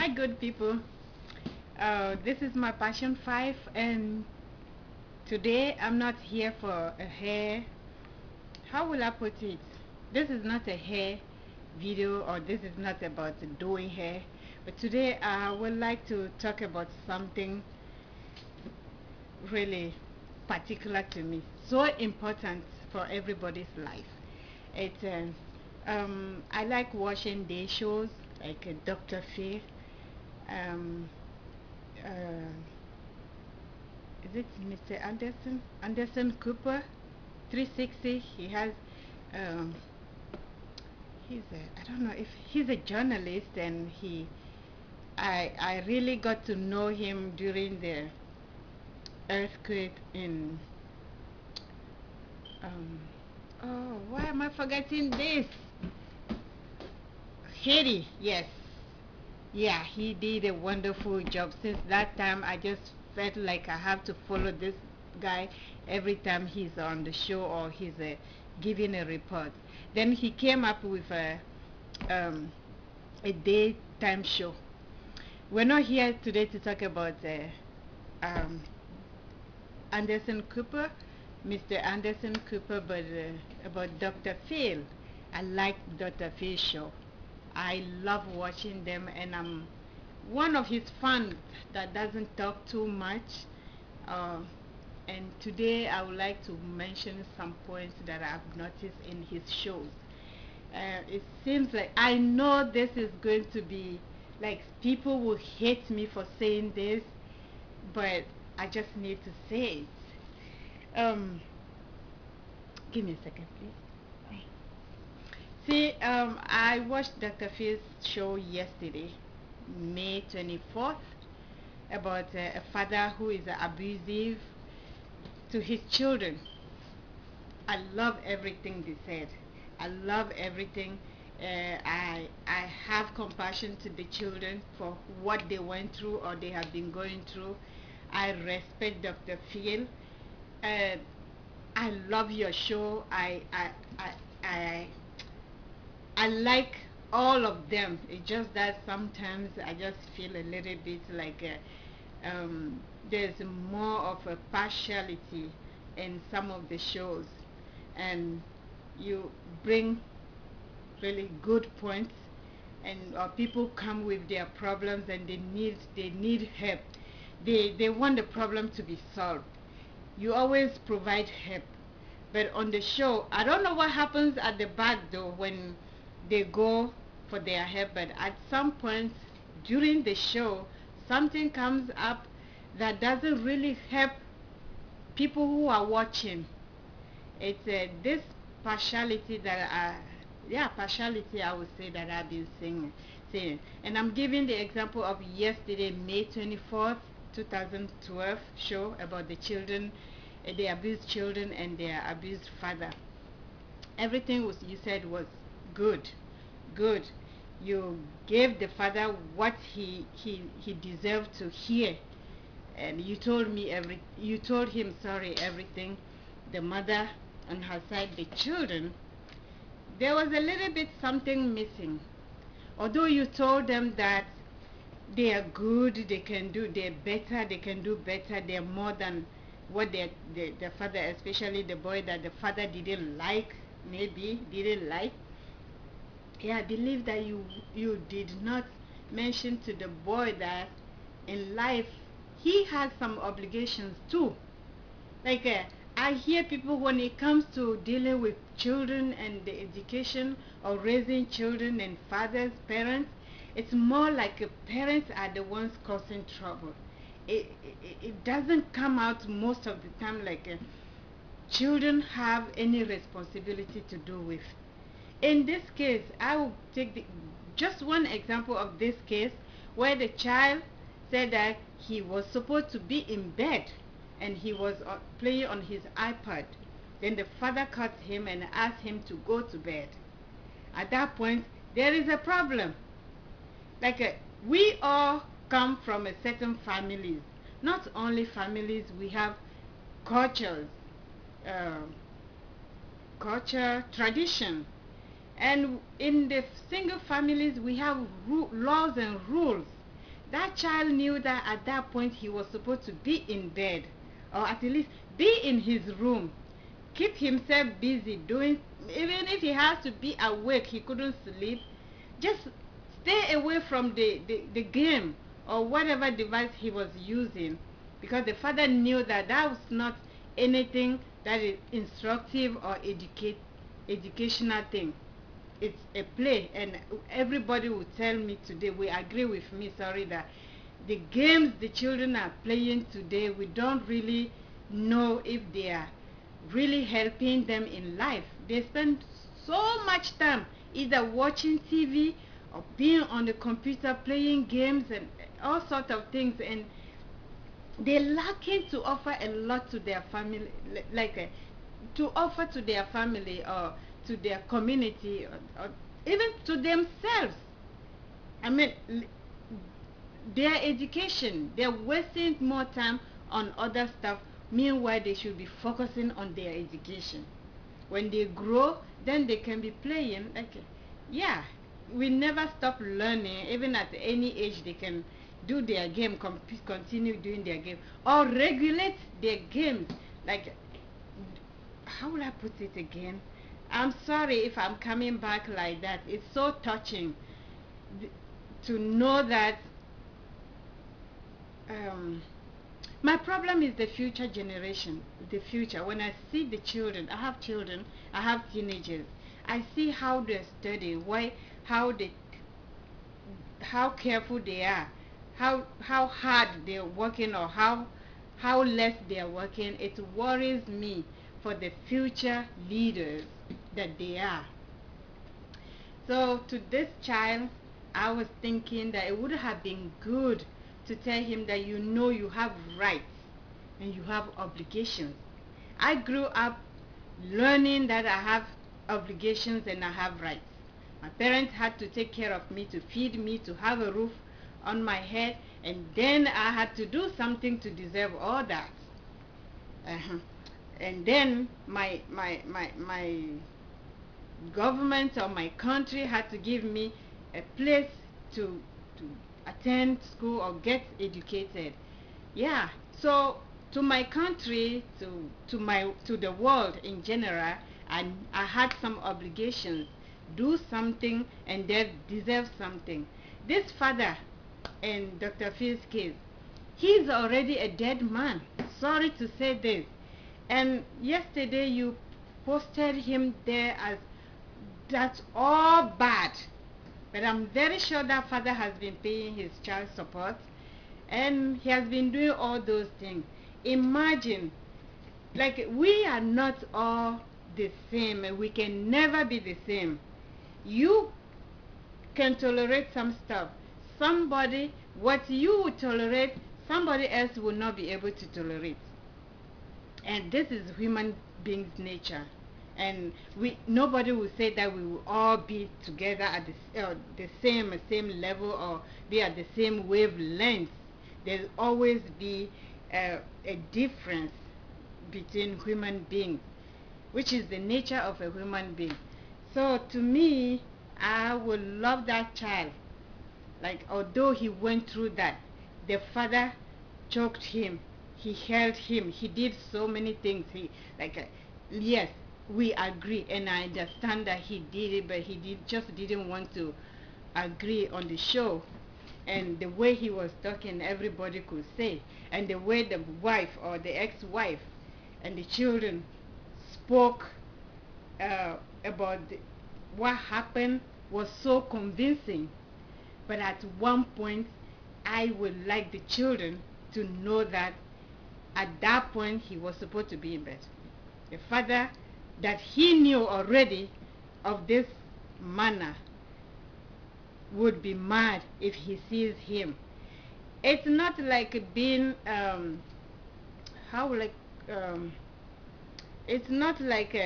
Hi, good people. This is my passion 5, and today I'm not here for a hair. How will I put it? This is not a hair video, or this is not about doing hair. But today I would like to talk about something really particular to me, so important for everybody's life. I like watching day shows like Dr. Phil. Um, uh, is it Mr. Anderson? Anderson Cooper, 360. He has, um, I don't know if he's a journalist, and I really got to know him during the earthquake in, um, oh, why am I forgetting this? Haiti, yes. Yeah, he did a wonderful job. Since that time, I just felt like I have to follow this guy every time he's on the show or he's giving a report. Then he came up with um, a daytime show. We're not here today to talk about um, Anderson Cooper, Mr. Anderson Cooper, but about Dr. Phil. I like Dr. Phil's show. I love watching them, and I'm one of his fans that doesn't talk too much. Uh, and today I would like to mention some points that I've noticed in his shows. It seems like I know this is going to be like people will hate me for saying this, but I just need to say it. Give me a second, please. See, I watched Dr. Phil's show yesterday, May 24th, about a father who is abusive to his children. I love everything they said. I love everything. I have compassion to the children for what they went through or they have been going through. I respect Dr. Phil. Uh, I love your show. I I like all of them. It's just that sometimes I just feel a little bit like there's more of a partiality in some of the shows, and you bring really good points, and people come with their problems and they need help. They want the problem to be solved. You always provide help, but on the show, I don't know what happens at the back though when they go for their help, but at some point during the show, something comes up that doesn't really help people who are watching. It's this partiality that partiality, I would say, that I've been saying. And I'm giving the example of yesterday, May 24th, 2012 show about the children, the abused children and their abused father. Everything was you said was good, good. You gave the father what he deserved to hear, and you told him, sorry, everything. The mother on her side, the children, there was a little bit something missing. Although you told them that they are good, they're better, they can do better, they're more than what the father, especially the boy that the father didn't like, maybe didn't like. Yeah, I believe that you did not mention to the boy that in life he has some obligations too. Like I hear people when it comes to dealing with children and the education or raising children and fathers, parents, it's more like parents are the ones causing trouble. It doesn't come out most of the time like children have any responsibility to do with. In this case, I will take just one example of this case where the child said that he was supposed to be in bed and he was playing on his iPad. Then the father caught him and asked him to go to bed. At that point, there is a problem. Like we all come from a certain families. Not only families, we have cultures, uh, culture, tradition. And in the single families, we have laws and rules. that child knew that at that point he was supposed to be in bed, or at least be in his room, keep himself busy doing, even if he has to be awake, he couldn't sleep, just stay away from the game or whatever device he was using, because the father knew that that was not anything that is instructive or educational thing. It's a play. And everybody will tell me today, we agree with me, sorry, that the games the children are playing today, we don't really know if they are really helping them in life. They spend so much time either watching TV or being on the computer playing games and all sorts of things, and they're lacking to offer a lot to their family, like to offer to their family or to their community, or even to themselves. I mean, their education, they're wasting more time on other stuff. Meanwhile, they should be focusing on their education. When they grow, then they can be playing. Like, yeah, we never stop learning. Even at any age, they can do their game, continue doing their game, or regulate their games. Like, how will I put it again? I'm sorry if I'm coming back like that. It's so touching to know that my problem is the future generation, the future. When I see the children, I have children, I have teenagers, I see how they're studying, how careful they are, how hard they're working, or how less they're working. It worries me for the future leaders that they are. So to this child, I was thinking that it would have been good to tell him that you have rights and you have obligations. I grew up learning that I have obligations and I have rights. My parents had to take care of me, to feed me, to have a roof on my head, and then I had to do something to deserve all that. And then my government or my country had to give me a place to attend school or get educated. Yeah, so to my country, to the world in general, I had some obligations, do something and then deserve something. This father, in Dr. Phil's case, he's already a dead man. Sorry to say this. And yesterday you posted him there as that's all bad. But I'm very sure that father has been paying his child support and he has been doing all those things. Imagine, like, we are not all the same and we can never be the same. You can tolerate some stuff. Somebody, what you would tolerate, somebody else will not be able to tolerate. And this is human beings' nature. And nobody will say that we will all be together at the same level or be at the same wavelength. There'll always be a difference between human beings, which is the nature of a human being. So to me, I would love that child. Like, although he went through that, the father choked him, he held him, he did so many things. Yes, we agree, and I understand that he did it, but he just didn't want to agree on the show. And the way he was talking, everybody could say, and the way the wife or the ex-wife and the children spoke about what happened was so convincing. But at one point, I would like the children to know that at that point he was supposed to be in bed. The father, that he knew already of this manner, would be mad if he sees him. It's not like being it's not like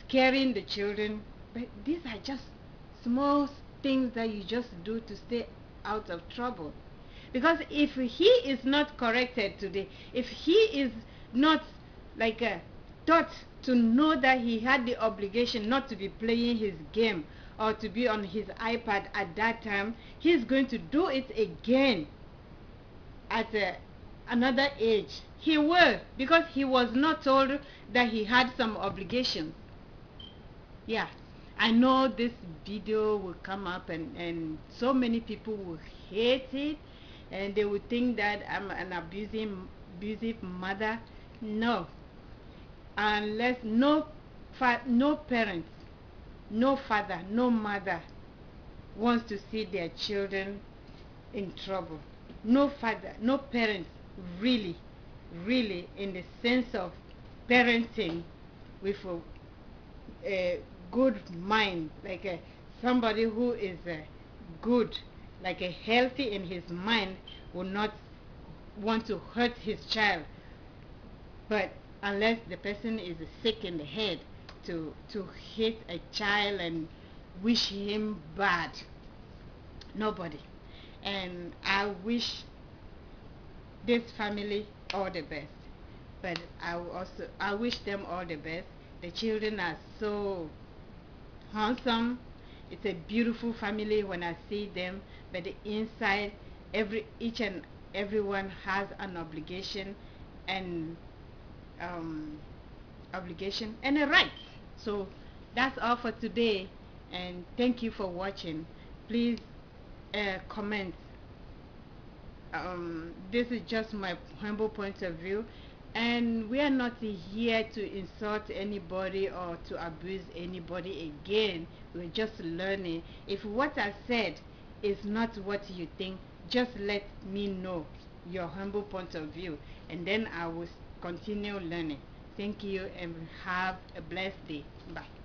scaring the children, but these are just small things that you just do to stay out of trouble. Because if he is not corrected today, if he is not like taught to know that he had the obligation not to be playing his game or to be on his iPad at that time, he's going to do it again. at another age. He will, because he was not told that he had some obligations. Yeah, I know this video will come up, and so many people will hate it, and they will think that I'm an abusive mother. No, unless no parents, no father, no mother wants to see their children in trouble. No father, no parents really, really in the sense of parenting with a good mind, like somebody who is good, like a healthy in his mind, will not want to hurt his child. But unless the person is sick in the head to hit a child and wish him bad, nobody. And I wish this family all the best, but I wish them all the best. The children are so handsome. It's a beautiful family when I see them, but the inside, each and everyone has an obligation and a right. So that's all for today, and thank you for watching. Please comment. This is just my humble point of view, and we are not here to insult anybody or to abuse anybody again. We're just learning. If what I said is not what you think, just let me know your humble point of view, and then I will continue learning. Thank you, and have a blessed day. Bye.